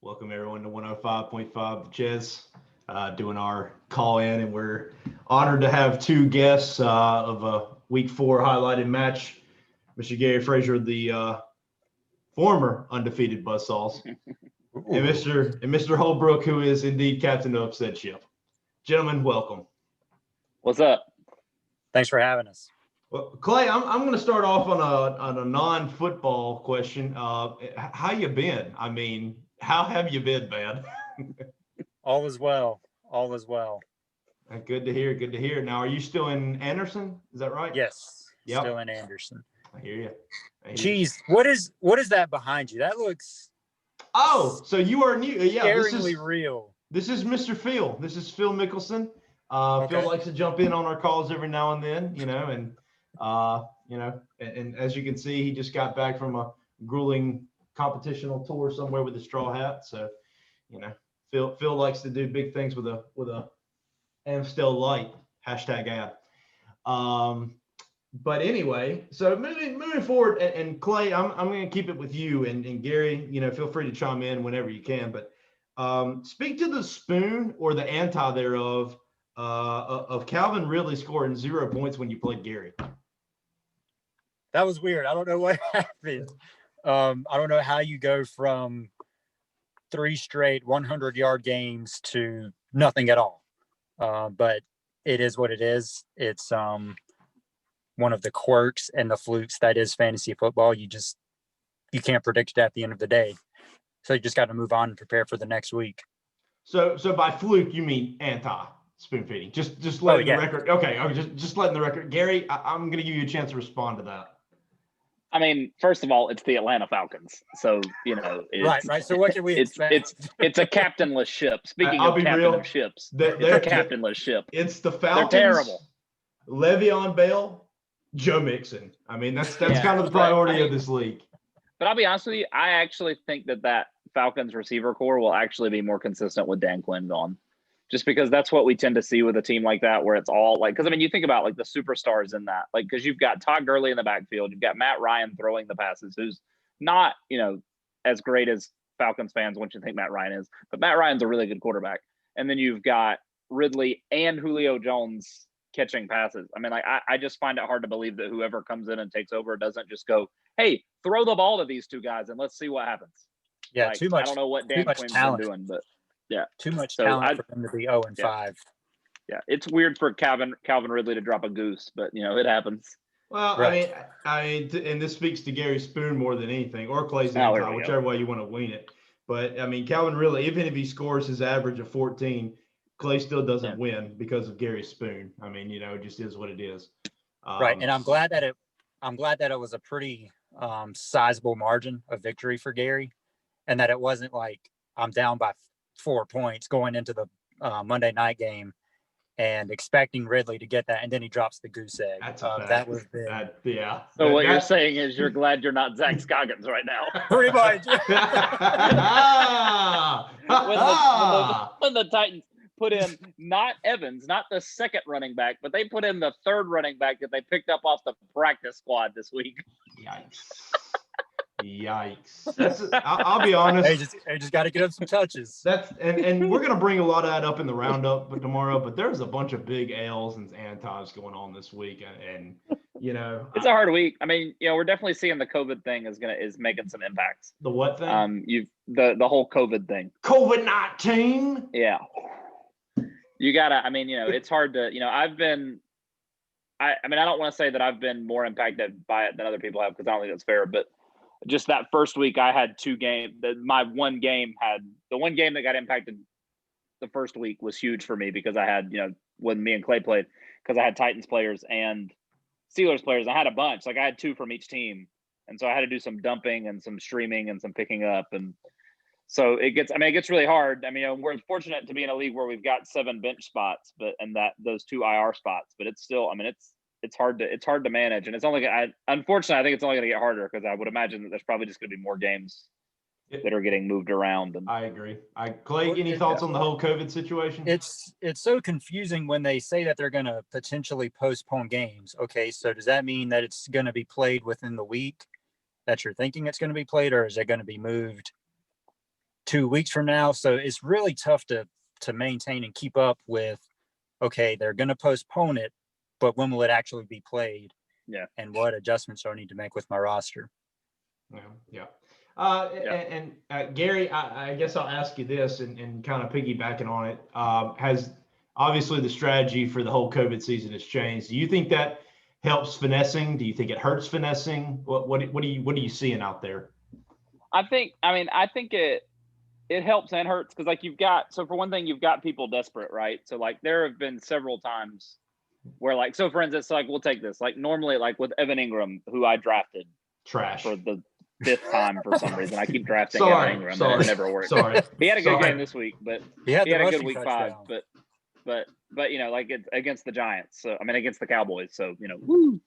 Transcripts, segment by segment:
Welcome everyone to 105.5 The Ches, doing our call in, and we're honored to have two guests of a Week 4 highlighted match. Mr. Gary Frazier, the former undefeated Buzzsaws, and Mr. Holbrook, who is indeed captain of said ship. Gentlemen, welcome. What's up? Thanks for having us. Well, Clay, I'm going to start off on a non-football question. How you been? I mean, how have you been, man? All is well. All is well. Good to hear. Good to hear. Now, are you still in Anderson? Is that right? Yes. Yep. Still in Anderson. I hear you. Jeez, what is that behind you? That looks so you are new. Yeah, scaringly real. This is Mr. Phil. This is Phil Mickelson. Okay. Phil likes to jump in on our calls every now and then, and as you can see, he just got back from a grueling competitional tour somewhere with a straw hat. So, Phil likes to do big things with a Amstel Light #ad. But anyway, so moving forward, and Clay, I'm going to keep it with you, and Gary, feel free to chime in whenever you can. But speak to the spoon or the anti thereof of Calvin Ridley scoring 0 points when you played Gary. That was weird. I don't know what happened. I don't know how you go from 3 straight 100-yard games to nothing at all. But it is what it is. It's one of the quirks and the flukes that is fantasy football. You can't predict it at the end of the day. So you just got to move on and prepare for the next week. So by fluke, you mean anti spoon feeding? Just letting the record. Okay, just letting the record. Gary, I'm going to give you a chance to respond to that. I mean, first of all, it's the Atlanta Falcons, so right. So what can we expect? It's a captainless ship. Speaking of captain of ships, it's a captainless ship. It's the Falcons. They're terrible. Le'Veon Bell, Joe Mixon. I mean, that's kind of the priority of this league. But I'll be honest with you, I actually think that Falcons receiver core will actually be more consistent with Dan Quinn gone. Just because that's what we tend to see with a team like that, where it's all like, because I mean, you think about like the superstars in that, like, because you've got Todd Gurley in the backfield, you've got Matt Ryan throwing the passes, who's not, as great as Falcons fans want you to think Matt Ryan is, but Matt Ryan's a really good quarterback. And then you've got Ridley and Julio Jones catching passes. I mean, like, I just find it hard to believe that whoever comes in and takes over doesn't just go, hey, throw the ball to these two guys and let's see what happens. Yeah, like, too much. I don't know what Dan Quinn's been doing, but. Yeah, too much talent for them to be 0-5. Yeah, it's weird for Calvin Ridley to drop a goose, but it happens. Well, right. I mean, and this speaks to Gary Spoon more than anything, or Clay's anti, whichever way you want to lean it. But I mean, Calvin Ridley, even if he scores his average of 14, Clay still doesn't win because of Gary Spoon. I mean, it just is what it is. Right, and I'm glad that it was a pretty sizable margin of victory for Gary, and that it wasn't like I'm down by 4 points going into the Monday night game and expecting Ridley to get that, and then he drops the goose egg. That was big. So what you're saying is you're glad you're not Zach Scoggins right now. Pretty much. when the Titans put in not Evans, not the second running back, but they put in the third running back that they picked up off the practice squad this week. Yikes. I'll be honest. They just got to get him some touches. And we're going to bring a lot of that up in the roundup tomorrow, but there's a bunch of big L's and antis going on this week. And it's a hard week. I mean, we're definitely seeing the COVID thing is making some impacts. The what thing? The whole COVID thing. COVID-19? Yeah. You gotta, I mean, it's hard to, I don't want to say that I've been more impacted by it than other people have, because I don't think that's fair, but just that first week I had 2 games. The one game that got impacted the first week was huge for me, because I had, when me and Clay played, because I had Titans players and Steelers players. I had a bunch, like I had 2 from each team. And so I had to do some dumping and some streaming and some picking up. And so it gets really hard. I mean, we're fortunate to be in a league where we've got 7 bench spots, and those 2 IR spots, but it's still, I mean, it's hard to manage, and unfortunately I think it's only going to get harder, because I would imagine that there's probably just going to be more games that are getting moved around. And I agree. Clay, any thoughts on the whole COVID situation? It's so confusing when they say that they're going to potentially postpone games. Okay, so does that mean that it's going to be played within the week that you're thinking it's going to be played, or is it going to be moved 2 weeks from now. So it's really tough to maintain and keep up with, okay, they're going to postpone it, but when will it actually be played? Yeah. And what adjustments do I need to make with my roster? Yeah. And Gary, I guess I'll ask you this and kind of piggybacking on it. Has obviously the strategy for the whole COVID season has changed. Do you think that helps finessing? Do you think it hurts finessing? What are you seeing out there? I think it helps and hurts because like so for one thing, you've got people desperate, right? So like there have been several times where like, so for instance, like we'll take this, like normally like with Evan Ingram, who I drafted Trash for the 5th time for some reason. I keep drafting Sorry, Evan Ingram sorry, and it never works. sorry. He had a good Sorry. game this week, but He had a good rushing week touchdown. 5, but you know, like it's against the Giants. So I mean against the Cowboys. So, you know, woo.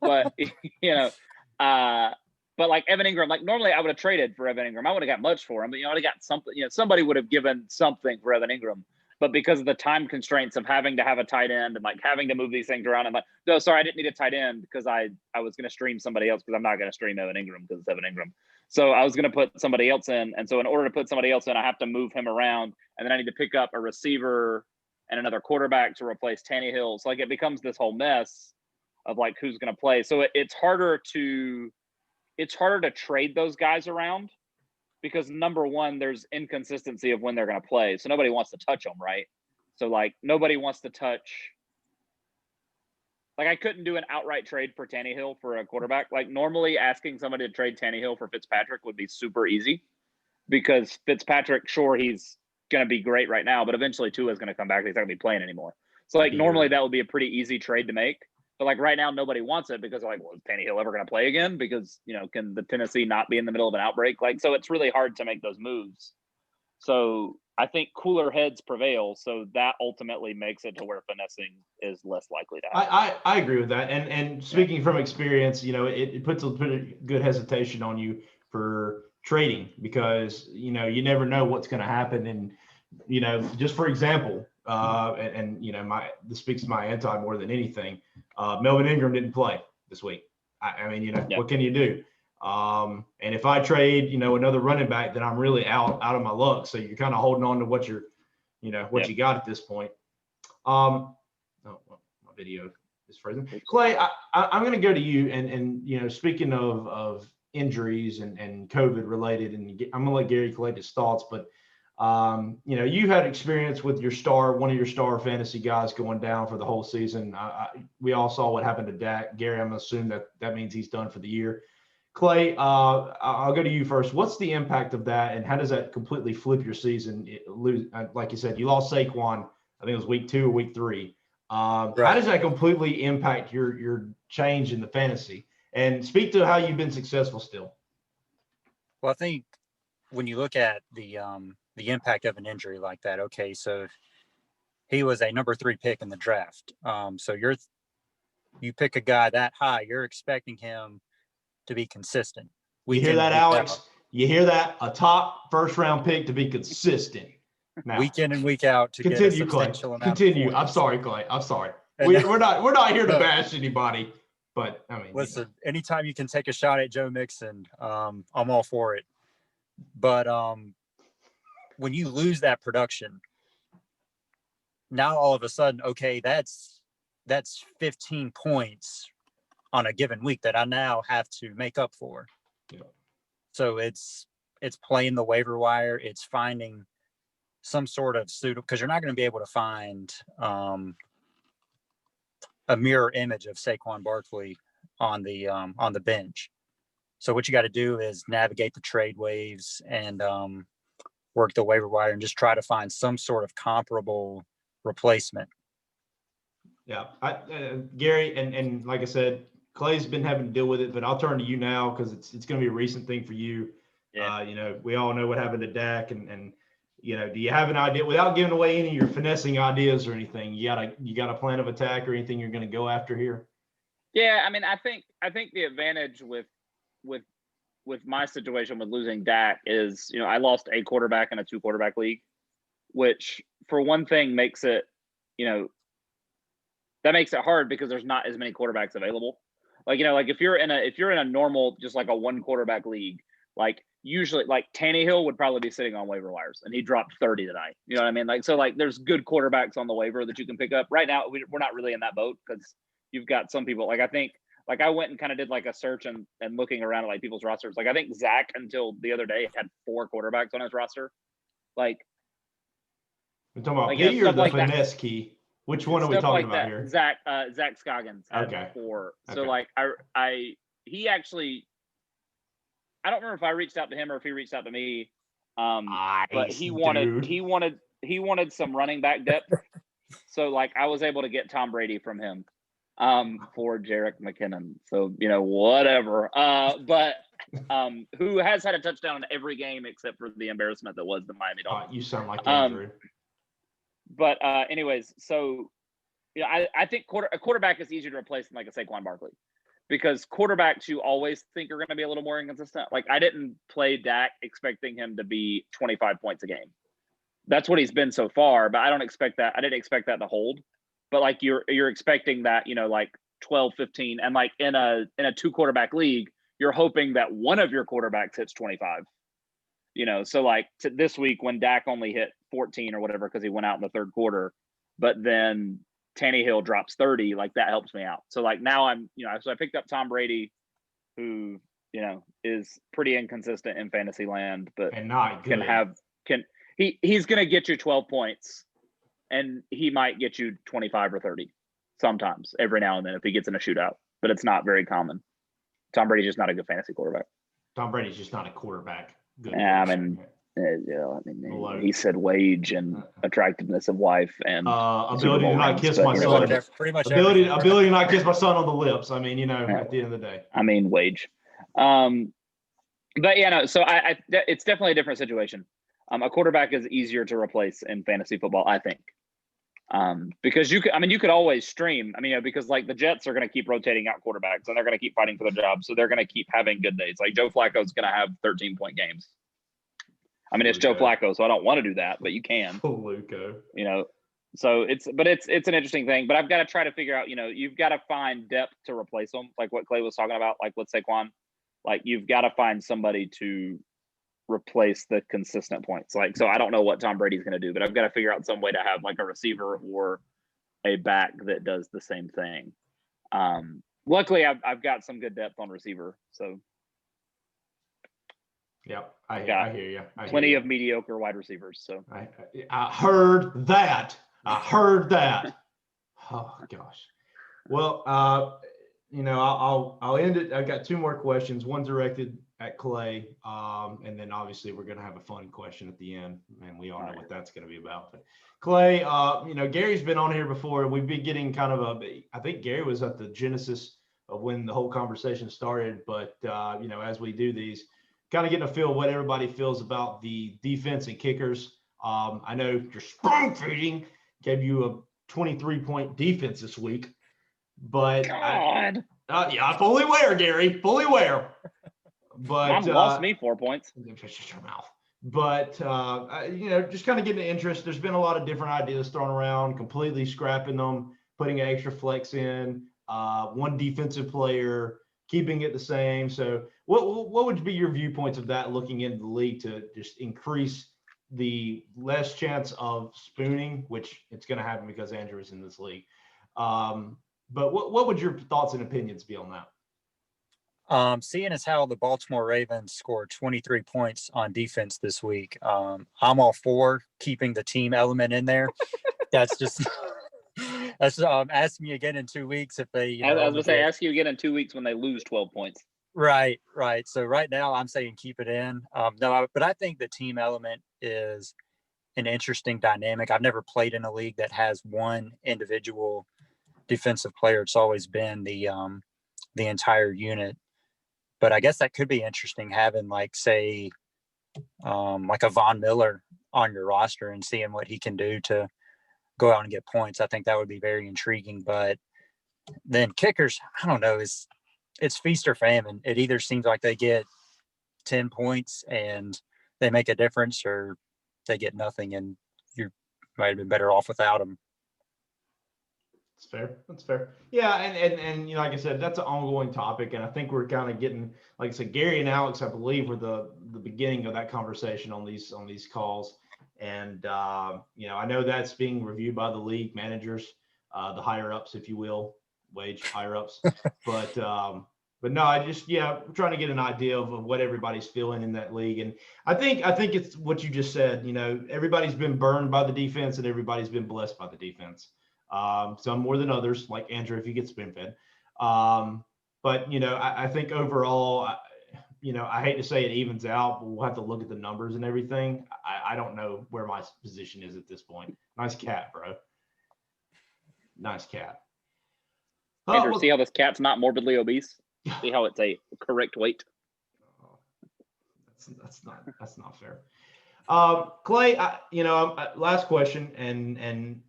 But you know, but like Evan Ingram, like normally I would have traded for Evan Ingram. I would have got much for him, but you know, I would have got something, you know, somebody would have given something for Evan Ingram. But because of the time constraints of having to have a tight end and like having to move these things around, I'm like, no, sorry, I didn't need a tight end because I was going to stream somebody else because I'm not going to stream Evan Ingram because it's Evan Ingram. So I was going to put somebody else in. And so in order to put somebody else in, I have to move him around. And then I need to pick up a receiver and another quarterback to replace Tannehill. So like it becomes this whole mess of like who's going to play. So it's harder to trade those guys around because number one, there's inconsistency of when they're going to play. So nobody wants to touch them, right? So like nobody wants to touch. Like I couldn't do an outright trade for Tannehill for a quarterback. Like normally asking somebody to trade Tannehill for Fitzpatrick would be super easy because Fitzpatrick, sure, he's going to be great right now, but eventually Tua is going to come back. He's not going to be playing anymore. So like normally that would be a pretty easy trade to make. But like right now, nobody wants it because like, well, is Tannehill ever going to play again? Because, you know, can the Tennessee not be in the middle of an outbreak? Like, so it's really hard to make those moves. So I think cooler heads prevail. So that ultimately makes it to where finessing is less likely to happen. I agree with that. And speaking from experience, you know, it puts a pretty good hesitation on you for trading because, you know, you never know what's going to happen. And, you know, just for example, and you know, this speaks to my anti more than anything. Melvin Ingram didn't play this week. I mean, you know, what can you do? And if I trade, you know, another running back, then I'm really out of my luck. So you're kind of holding on to what you got at this point. My video is frozen. Clay, I'm going to go to you, and you know, speaking of injuries and COVID related, and I'm going to let Gary collect his thoughts, but you know, you had experience with one of your star fantasy guys going down for the whole season. We all saw what happened to Dak. Gary, I'm going to assume that means he's done for the year. Clay, I'll go to you first. What's the impact of that, and how does that completely flip your season? Like you said, you lost Saquon. I think it was week 2 or week 3. Right. How does that completely impact your change in the fantasy? And speak to how you've been successful still. Well, I think when you look at the impact of an injury like that, okay, so he was a number 3 pick in the draft. So you pick a guy that high, you're expecting him to be consistent. You hear that, Alex? You hear that? A top first-round pick to be consistent. Now, week in and week out to continue, get a substantial Clay. amount Continue. of I'm sorry, Clay. I'm sorry. We're not here to bash anybody, but I mean, listen. Anytime you can take a shot at Joe Mixon, I'm all for it. But when you lose that production, now all of a sudden, okay, that's 15 points on a given week that I now have to make up for. Yeah. So it's playing the waiver wire. It's finding some sort of suitable, because you're not going to be able to find a mirror image of Saquon Barkley on the bench. So what you got to do is navigate the trade waves and work the waiver wire and just try to find some sort of comparable replacement. Yeah, Gary, and like I said, Clay's been having to deal with it, but I'll turn to you now because it's going to be a recent thing for you. Yeah. You know, we all know what happened to Dak, and you know, do you have an idea without giving away any of your finessing ideas or anything? You got a plan of attack or anything you're going to go after here? Yeah, I mean, I think the advantage with my situation with losing Dak is, you know, I lost a quarterback in a 2-quarterback league, which for one thing makes it, you know, that makes it hard because there's not as many quarterbacks available. Like, you know, like if you're in a normal, just like a 1-quarterback league, like usually like Tannehill would probably be sitting on waiver wires, and he dropped 30 tonight. You know what I mean? Like, so like there's good quarterbacks on the waiver that you can pick up. Right now, we're not really in that boat because you've got some people. Like I think, like I went and kind of did like a search and looking around at like people's rosters. Like I think Zach until the other day had 4 quarterbacks on his roster. Like, We're talking about like, P or stuff the like that. finesse key? Which one are we stuff talking like about that. here? Zach Scoggins had Okay. 4. So Okay. like he actually, I don't remember if I reached out to him or if he reached out to me. But Nice, he dude. wanted some running back depth. So like I was able to get Tom Brady from him for Jerick McKinnon. So, you know, whatever. But who has had a touchdown in every game except for the embarrassment that was the Miami Dolphins. You sound like Andrew. But anyways, so yeah, I think a quarterback is easier to replace than like a Saquon Barkley, because quarterbacks you always think are going to be a little more inconsistent. Like I didn't play Dak expecting him to be 25 points a game. That's what he's been so far, but I don't expect that. I didn't expect that to hold. But like you're expecting that, you know, like 12, 15, and like in a 2 quarterback league, you're hoping that one of your quarterbacks hits 25. You know, so like this week when Dak only hit 14 or whatever because he went out in the third quarter, but then Tannehill drops 30, like that helps me out. So like now I'm, you know, so I picked up Tom Brady, who, you know, is pretty inconsistent in fantasy land, but And not good. He's going to get you 12 points, and he might get you 25 or 30 sometimes every now and then if he gets in a shootout, but it's not very common. Tom Brady's just not a good fantasy quarterback. Tom Brady's just not a quarterback. Good. Yeah, I mean, he said wage and attractiveness of wife and ability to not kiss my son. Pretty much ability to not kiss my son on the lips. I mean, you know, at the end of the day. I mean, wage. But yeah, no. So it's definitely a different situation. A quarterback is easier to replace in fantasy football, I think, because you could always stream. I mean, you know, because like the Jets are going to keep rotating out quarterbacks and they're going to keep fighting for the job, so they're going to keep having good days. Like Joe Flacco's going to have 13-point games. I mean, it's Joe Flacco, so I don't want to do that, but you can. Luco. You know, so it's an interesting thing. But I've got to try to figure out. You know, you've got to find depth to replace them, like what Clay was talking about, like with Saquon. Like you've got to find somebody to replace the consistent points. Like, so I don't know what Tom Brady's going to do, but I've got to figure out some way to have like a receiver or a back that does the same thing. Luckily, I've got some good depth on receiver, so. Yep, I hear you. Plenty of mediocre wide receivers. So I heard that. Oh gosh. Well, you know, I'll end it. I've got 2 more questions. One directed at Clay, and then obviously we're gonna have a fun question at the end, and we all know what that's gonna be about. But Clay, you know, Gary's been on here before. We've been getting kind of I think Gary was at the genesis of when the whole conversation started. But you know, as we do these, kind of getting a feel of what everybody feels about the defense and kickers. I know your sprung feeding gave you a 23-point defense this week, but God. Yeah, fully aware, Gary, fully aware. But Mom lost me 4 points. Shut your mouth. But you know, just kind of getting the interest. There's been a lot of different ideas thrown around, completely scrapping them, putting an extra flex in, 1 defensive player, keeping it the same. So what would be your viewpoints of that, looking into the league to just increase the less chance of spooning, which it's going to happen because Andrew is in this league. But what would your thoughts and opinions be on that? Seeing as how the Baltimore Ravens scored 23 points on defense this week, I'm all for keeping the team element in there. That's just ask me again in 2 weeks if they. You know, I was going to say, ask you again in 2 weeks when they lose 12 points. Right. So right now I'm saying keep it in. But I think the team element is an interesting dynamic. I've never played in a league that has one individual defensive player. It's always been the entire unit. But I guess that could be interesting, having like, say, like a Von Miller on your roster and seeing what he can do to go out and get points. I think that would be very intriguing. But then kickers, I don't know, it's feast or famine. It either seems like they get 10 points and they make a difference, or they get nothing and you might have been better off without them. That's fair. Yeah, and you know, like I said, that's an ongoing topic, and I think we're kind of getting, like I said, Gary and Alex, I believe, were the the beginning of that conversation on these calls. And I know that's being reviewed by the league managers, the higher ups, if you will, wage higher ups. But no, I'm trying to get an idea of what everybody's feeling in that league. And I think it's what you just said. Everybody's been burned by the defense and everybody's been blessed by the defense. Some more than others, like Andrew, if you get spoon fed. But I think overall, I hate to say it evens out, but we'll have to look at the numbers and everything. I don't know where my position is at this point. Nice cat, bro. Nice cat. Andrew, see how this cat's not morbidly obese? See how it's a correct weight? That's not fair. Clay, last question, and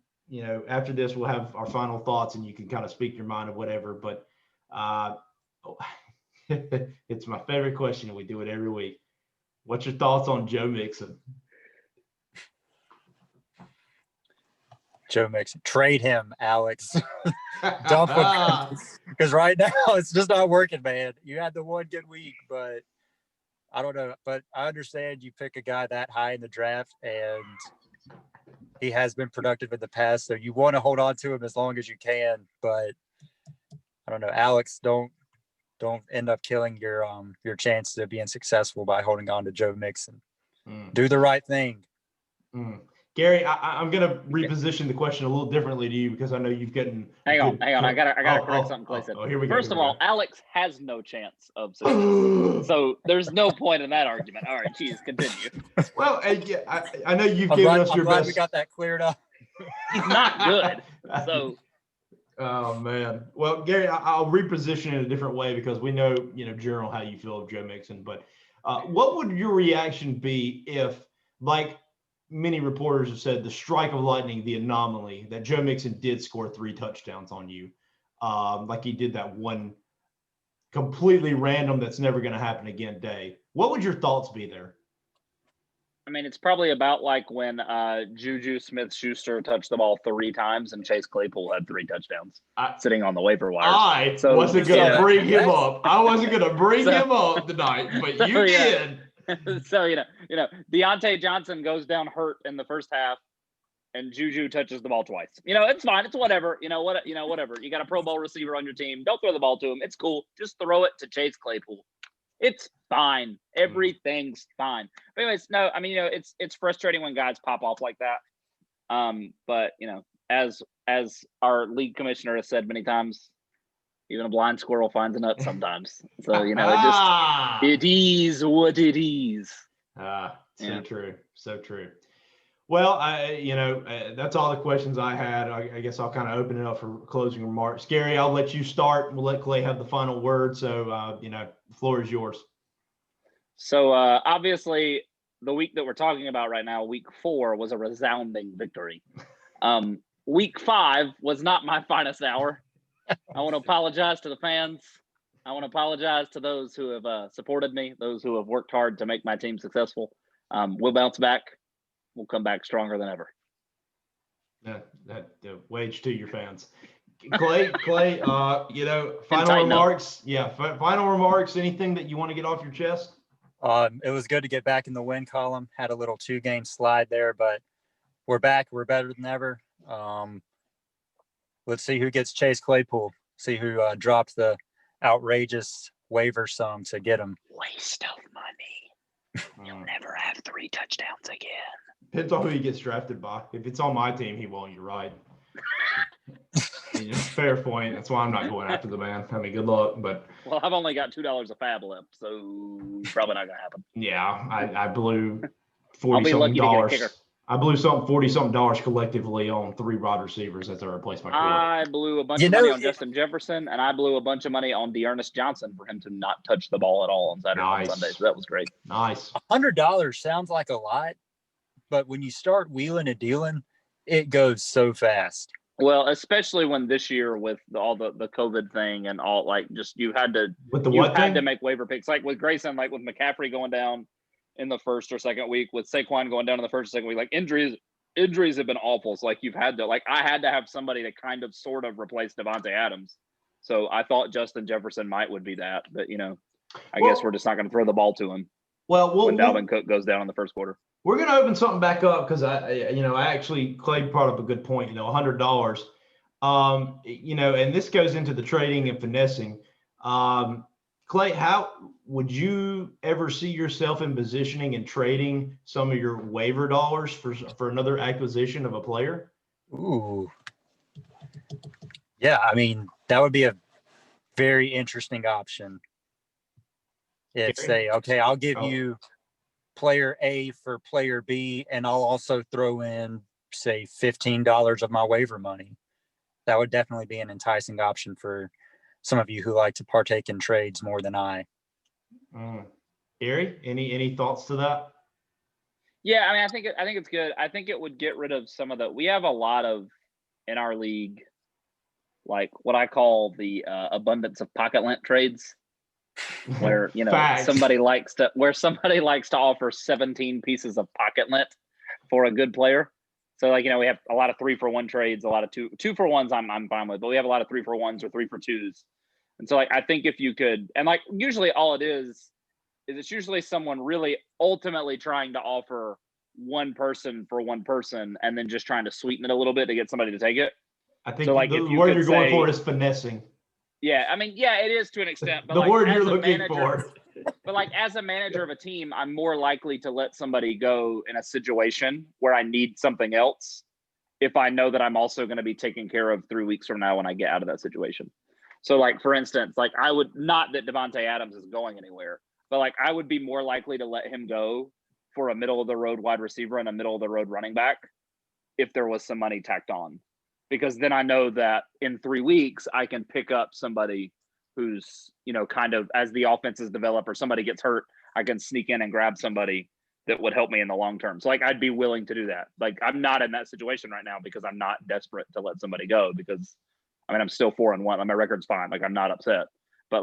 after this we'll have our final thoughts, and you can kind of speak your mind or whatever. But it's my favorite question, and we do it every week. What's your thoughts on Joe Mixon? Joe Mixon, trade him, Alex. Dump him, because right now it's just not working, man. You had the one good week, but I don't know. But I understand you pick a guy that high in the draft, and he has been productive in the past, so you want to hold on to him as long as you can. But I don't know, Alex. Don't end up killing your chance of being successful by holding on to Joe Mixon. Do the right thing. Gary, I'm going to reposition the question a little differently to you, because I know you've gotten. Hang on. I gotta correct something Clay said. Here we go. First of all, Alex has no chance of success, so there's no point in that argument. All right, geez, continue. Well, I know you've given us your best. We got that cleared up. He's not good, so. Oh man. Well, Gary, I'll reposition it a different way, because we know, general how you feel of Joe Mixon. But what would your reaction be if, like many reporters have said, the strike of lightning, the anomaly, that Joe Mixon did score 3 touchdowns on you, like he did that one completely random, that's never going to happen again day? What would your thoughts be there? I mean, it's probably about like when Juju Smith-Schuster touched the ball 3 times and Chase Claypool had 3 touchdowns sitting on the waiver wire. I wasn't going to bring him up. I wasn't going to bring him up tonight, but you did. So, Deontay Johnson goes down hurt in the first half, and Juju touches the ball twice. It's fine. It's whatever. Whatever. You got a Pro Bowl receiver on your team. Don't throw the ball to him. It's cool. Just throw it to Chase Claypool. It's fine. Everything's fine. But anyways, no, I mean, it's frustrating when guys pop off like that. But as our league commissioner has said many times, even a blind squirrel finds a nut sometimes. So, it is what it is. True. So true. Well, that's all the questions I had. I guess I'll kind of open it up for closing remarks. Gary, I'll let you start. We'll let Clay have the final word. So, the floor is yours. So, obviously, the week that we're talking about right now, week 4, was a resounding victory. Week 5 was not my finest hour. I want to apologize to the fans. I want to apologize to those who have supported me, those who have worked hard to make my team successful. We'll bounce back. We'll come back stronger than ever. That wage to your fans. Clay, final remarks. Final remarks. Anything that you want to get off your chest? It was good to get back in the win column. Had a little 2-game slide there, but we're back. We're better than ever. Let's see who gets Chase Claypool. See who drops the outrageous waiver sum to get him. Waste of money. You'll never have 3 touchdowns again. Depends on who he gets drafted by. If it's on my team, he won't. You're right. Fair point. That's why I'm not going after the man. I mean, good luck, but. Well, I've only got $2 of fab left, so probably not gonna happen. Yeah, I blew $40-something. I blew $40-something collectively on 3 wide receivers as I replaced my core. I blew a bunch of money on Justin Jefferson, and I blew a bunch of money on Dearness Johnson for him to not touch the ball at all on Saturday and Sunday. So that was great. Nice. $100 sounds like a lot, but when you start wheeling and dealing, it goes so fast. Well, especially when this year with all the COVID thing and all, like, just you had to make waiver picks, like with Grayson, like with McCaffrey going down in the first or second week, with Saquon going down in the first or second week. Like injuries have been awful. So like you've had to, like, I had to have somebody to kind of sort of replace Devontae Adams. So I thought Justin Jefferson would be that, but I guess we're just not going to throw the ball to him. Well, when Dalvin Cook goes down in the first quarter. we're going to open something back up because Clay brought up a good point, $100. And this goes into the trading and finessing. Clay, how would you ever see yourself in positioning and trading some of your waiver dollars for another acquisition of a player? Ooh. Yeah, I mean, that would be a very interesting option. If say, okay, I'll give you player A for player B, and I'll also throw in, say, $15 of my waiver money. That would definitely be an enticing option for some of you who like to partake in trades more than I. Gary, any thoughts to that? Yeah, I mean, I think it's good. I think it would get rid of some of the. We have a lot of in our league, like what I call the abundance of pocket lint trades, where somebody likes to offer 17 pieces of pocket lint for a good player. So we have a lot of 3-for-1 trades, a lot of 2-for-1s I'm fine with, but we have a lot of 3-for-1s or 3-for-2s. And so I think if you could, and usually all it is it's usually someone really ultimately trying to offer one person for one person and then just trying to sweeten it a little bit to get somebody to take it. I think the word you're going for is finessing. Yeah, I mean, yeah, it is to an extent. But the word you're looking for. But as a manager of a team, I'm more likely to let somebody go in a situation where I need something else if I know that I'm also going to be taken care of 3 weeks from now when I get out of that situation. So, for instance, I would not that Devontae Adams is going anywhere, but I would be more likely to let him go for a middle of the road wide receiver and a middle of the road running back if there was some money tacked on, because then I know that in 3 weeks I can pick up somebody who's, kind of as the offenses develop or somebody gets hurt, I can sneak in and grab somebody that would help me in the long term. So I'd be willing to do that. I'm not in that situation right now because I'm not desperate to let somebody go because I'm still 4-1. My record's fine. I'm not upset. But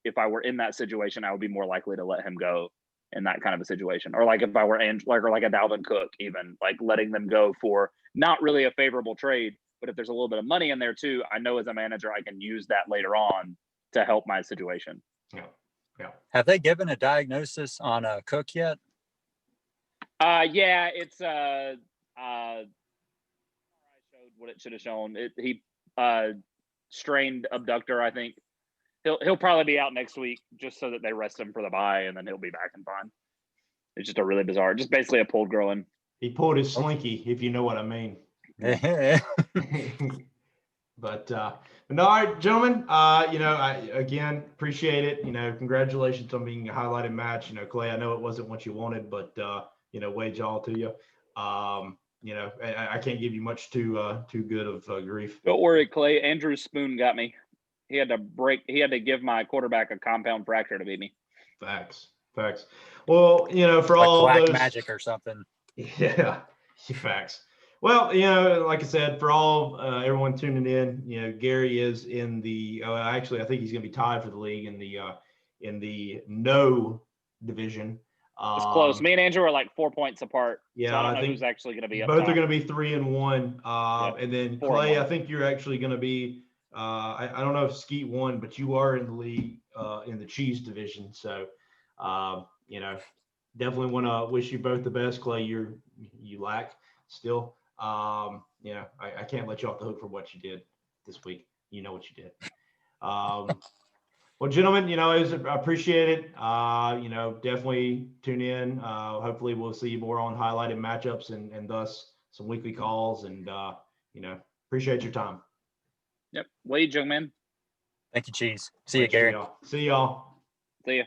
if I were in that situation, I would be more likely to let him go in that kind of a situation. Or if I were or like a Dalvin Cook, even letting them go for not really a favorable trade, but if there's a little bit of money in there too, I know as a manager I can use that later on to help my situation. Yeah. Have they given a diagnosis on Cook yet? Yeah, it's I showed what it should have shown. He strained abductor, I think. He'll probably be out next week just so that they rest him for the bye, and then he'll be back and fine. It's just a really bizarre, just basically a pulled groin. He pulled his slinky, if you know what I mean. But no, all right, gentlemen. I again appreciate it. Congratulations on being a highlighted match. Clay, I know it wasn't what you wanted, but wage all to you. I can't give you much too good of grief. Don't worry, Clay. Andrew Spoon got me. He had to give my quarterback a compound fracture to beat me. Facts. Well, for all black those magic or something. Yeah, facts. Well, like I said, for all everyone tuning in, Gary is in the. Actually, I think he's going to be tied for the league in the no division. It's close. Me and Andrew are 4 points apart. Yeah, so I don't know who's actually going to be up both top. are going to be 3-1. Yep. And then Clay, I think you're actually going to be. I don't know if Skeet won, but you are in the league in the cheese division. So, definitely want to wish you both the best, Clay. You lack still. I can't let you off the hook for what you did this week. You know what you did. Well, gentlemen, I appreciate it. Definitely tune in. Hopefully we'll see you more on highlighted matchups and thus some weekly calls and, appreciate your time. Yep. Wade, young man. Thank you, Cheese. See you, Gary. See y'all. See ya.